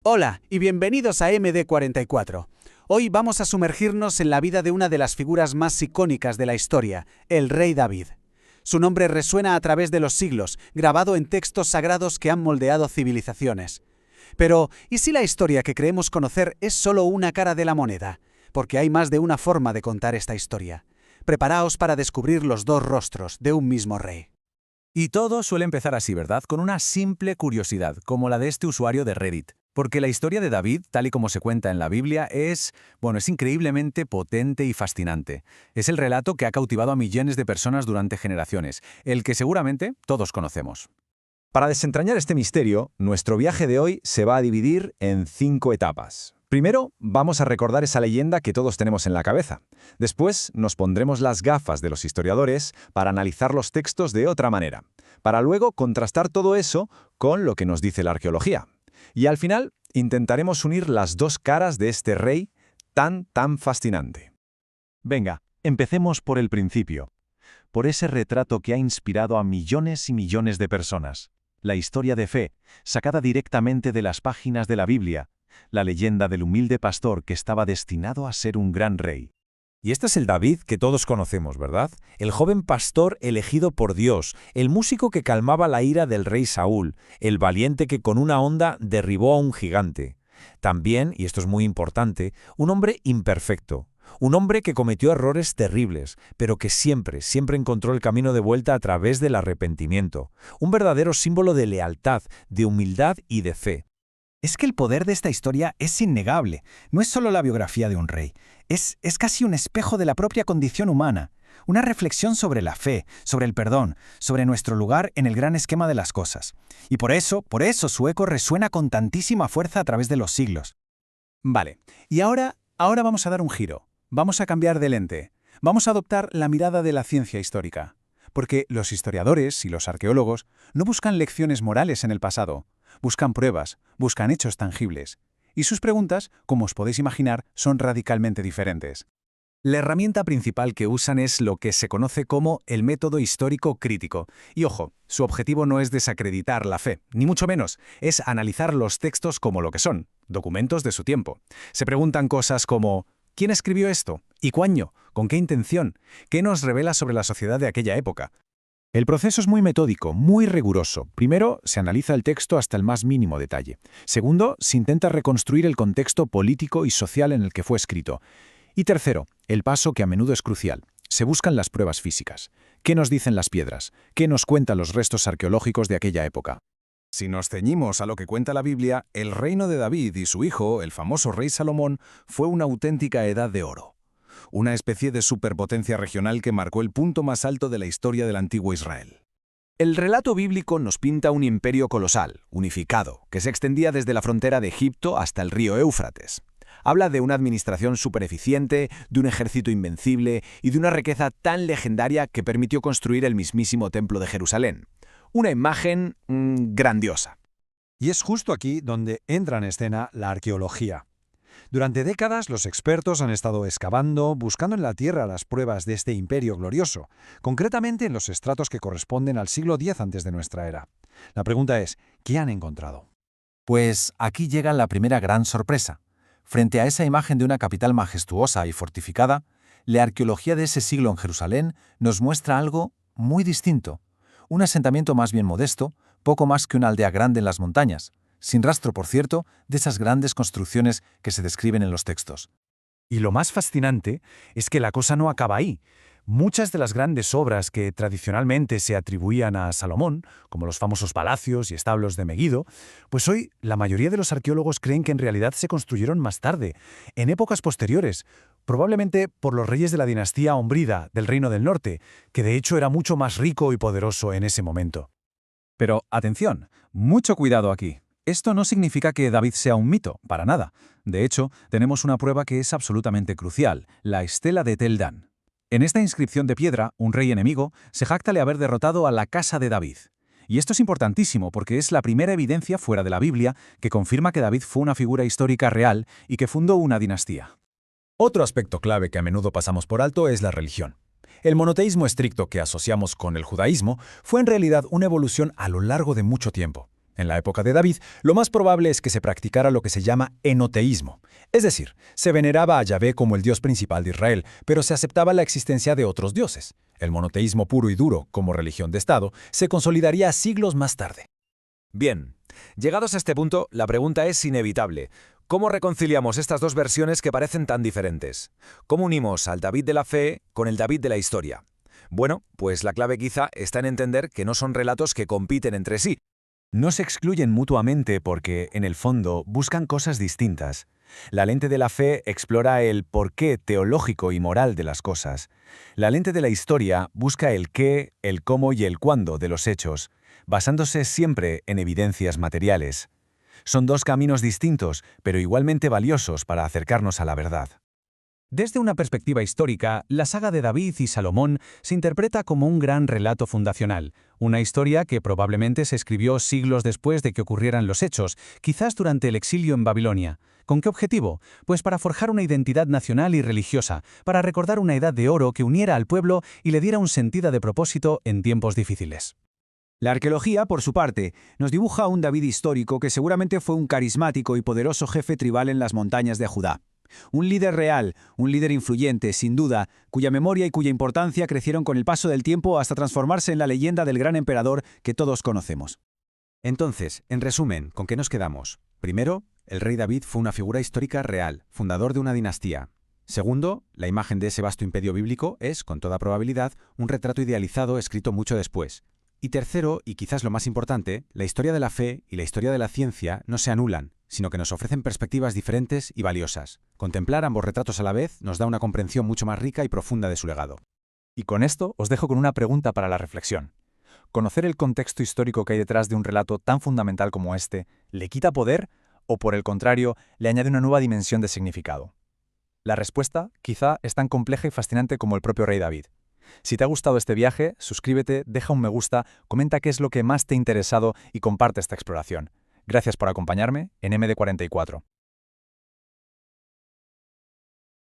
Hola y bienvenidos a MD44. Hoy vamos a sumergirnos en la vida de una de las figuras más icónicas de la historia, el rey David. Su nombre resuena a través de los siglos, grabado en textos sagrados que han moldeado civilizaciones. Pero, ¿y si la historia que creemos conocer es solo una cara de la moneda? Porque hay más de una forma de contar esta historia. Preparaos para descubrir los dos rostros de un mismo rey. Y todo suele empezar así, ¿verdad? Con una simple curiosidad, como la de este usuario de Reddit. Porque la historia de David, tal y como se cuenta en la Biblia, es increíblemente potente y fascinante. Es el relato que ha cautivado a millones de personas durante generaciones, el que seguramente todos conocemos. Para desentrañar este misterio, nuestro viaje de hoy se va a dividir en 5 etapas. Primero, vamos a recordar esa leyenda que todos tenemos en la cabeza. Después, nos pondremos las gafas de los historiadores para analizar los textos de otra manera, para luego contrastar todo eso con lo que nos dice la arqueología. Y al final, intentaremos unir las dos caras de este rey tan fascinante. Venga, empecemos por el principio, por ese retrato que ha inspirado a millones y millones de personas. La historia de fe, sacada directamente de las páginas de la Biblia, la leyenda del humilde pastor que estaba destinado a ser un gran rey. Y este es el David que todos conocemos, ¿verdad? El joven pastor elegido por Dios, el músico que calmaba la ira del rey Saúl, el valiente que con una honda derribó a un gigante. También, y esto es muy importante, un hombre imperfecto. Un hombre que cometió errores terribles, pero que siempre encontró el camino de vuelta a través del arrepentimiento. Un verdadero símbolo de lealtad, de humildad y de fe. Es que el poder de esta historia es innegable. No es solo la biografía de un rey. Es casi un espejo de la propia condición humana. Una reflexión sobre la fe, sobre el perdón, sobre nuestro lugar en el gran esquema de las cosas. Y por eso su eco resuena con tantísima fuerza a través de los siglos. Vale, y ahora vamos a dar un giro. Vamos a cambiar de lente. Vamos a adoptar la mirada de la ciencia histórica. Porque los historiadores y los arqueólogos no buscan lecciones morales en el pasado. Buscan pruebas, buscan hechos tangibles. Y sus preguntas, como os podéis imaginar, son radicalmente diferentes. La herramienta principal que usan es lo que se conoce como el método histórico crítico. Y ojo, su objetivo no es desacreditar la fe, ni mucho menos, es analizar los textos como lo que son, documentos de su tiempo. Se preguntan cosas como ¿quién escribió esto? ¿Y cuándo? ¿Con qué intención? ¿Qué nos revela sobre la sociedad de aquella época? El proceso es muy metódico, muy riguroso. Primero, se analiza el texto hasta el más mínimo detalle. Segundo, se intenta reconstruir el contexto político y social en el que fue escrito. Y tercero, el paso que a menudo es crucial. Se buscan las pruebas físicas. ¿Qué nos dicen las piedras? ¿Qué nos cuentan los restos arqueológicos de aquella época? Si nos ceñimos a lo que cuenta la Biblia, el reino de David y su hijo, el famoso rey Salomón, fue una auténtica edad de oro. Una especie de superpotencia regional que marcó el punto más alto de la historia del antiguo Israel. El relato bíblico nos pinta un imperio colosal, unificado, que se extendía desde la frontera de Egipto hasta el río Éufrates. Habla de una administración supereficiente, de un ejército invencible y de una riqueza tan legendaria que permitió construir el mismísimo templo de Jerusalén. Una imagen grandiosa. Y es justo aquí donde entra en escena la arqueología. Durante décadas, los expertos han estado excavando, buscando en la tierra las pruebas de este imperio glorioso, concretamente en los estratos que corresponden al siglo X antes de nuestra era. La pregunta es, ¿qué han encontrado? Pues aquí llega la primera gran sorpresa. Frente a esa imagen de una capital majestuosa y fortificada, la arqueología de ese siglo en Jerusalén nos muestra algo muy distinto. Un asentamiento más bien modesto, poco más que una aldea grande en las montañas, sin rastro, por cierto, de esas grandes construcciones que se describen en los textos. Y lo más fascinante es que la cosa no acaba ahí. Muchas de las grandes obras que tradicionalmente se atribuían a Salomón, como los famosos palacios y establos de Meguido, pues hoy la mayoría de los arqueólogos creen que en realidad se construyeron más tarde, en épocas posteriores, probablemente por los reyes de la dinastía Ombrida del Reino del Norte, que de hecho era mucho más rico y poderoso en ese momento. Pero atención, mucho cuidado aquí. Esto no significa que David sea un mito, para nada. De hecho, tenemos una prueba que es absolutamente crucial, la estela de Tel Dan. En esta inscripción de piedra, un rey enemigo se jacta de haber derrotado a la casa de David. Y esto es importantísimo porque es la primera evidencia fuera de la Biblia que confirma que David fue una figura histórica real y que fundó una dinastía. Otro aspecto clave que a menudo pasamos por alto es la religión. El monoteísmo estricto que asociamos con el judaísmo fue en realidad una evolución a lo largo de mucho tiempo. En la época de David, lo más probable es que se practicara lo que se llama enoteísmo. Es decir, se veneraba a Yahvé como el dios principal de Israel, pero se aceptaba la existencia de otros dioses. El monoteísmo puro y duro, como religión de Estado, se consolidaría siglos más tarde. Bien, llegados a este punto, la pregunta es inevitable. ¿Cómo reconciliamos estas dos versiones que parecen tan diferentes? ¿Cómo unimos al David de la fe con el David de la historia? Bueno, pues la clave quizá está en entender que no son relatos que compiten entre sí. No se excluyen mutuamente porque, en el fondo, buscan cosas distintas. La lente de la fe explora el porqué teológico y moral de las cosas. La lente de la historia busca el qué, el cómo y el cuándo de los hechos, basándose siempre en evidencias materiales. Son dos caminos distintos, pero igualmente valiosos para acercarnos a la verdad. Desde una perspectiva histórica, la saga de David y Salomón se interpreta como un gran relato fundacional, una historia que probablemente se escribió siglos después de que ocurrieran los hechos, quizás durante el exilio en Babilonia. ¿Con qué objetivo? Pues para forjar una identidad nacional y religiosa, para recordar una edad de oro que uniera al pueblo y le diera un sentido de propósito en tiempos difíciles. La arqueología, por su parte, nos dibuja a un David histórico que seguramente fue un carismático y poderoso jefe tribal en las montañas de Judá. Un líder real, un líder influyente, sin duda, cuya memoria y cuya importancia crecieron con el paso del tiempo hasta transformarse en la leyenda del gran emperador que todos conocemos. Entonces, en resumen, ¿con qué nos quedamos? Primero, el rey David fue una figura histórica real, fundador de una dinastía. Segundo, la imagen de ese vasto imperio bíblico es, con toda probabilidad, un retrato idealizado escrito mucho después. Y tercero, y quizás lo más importante, la historia de la fe y la historia de la ciencia no se anulan, sino que nos ofrecen perspectivas diferentes y valiosas. Contemplar ambos retratos a la vez nos da una comprensión mucho más rica y profunda de su legado. Y con esto os dejo con una pregunta para la reflexión. ¿Conocer el contexto histórico que hay detrás de un relato tan fundamental como este le quita poder o, por el contrario, le añade una nueva dimensión de significado? La respuesta, quizá, es tan compleja y fascinante como el propio rey David. Si te ha gustado este viaje, suscríbete, deja un me gusta, comenta qué es lo que más te ha interesado y comparte esta exploración. Gracias por acompañarme en MD44.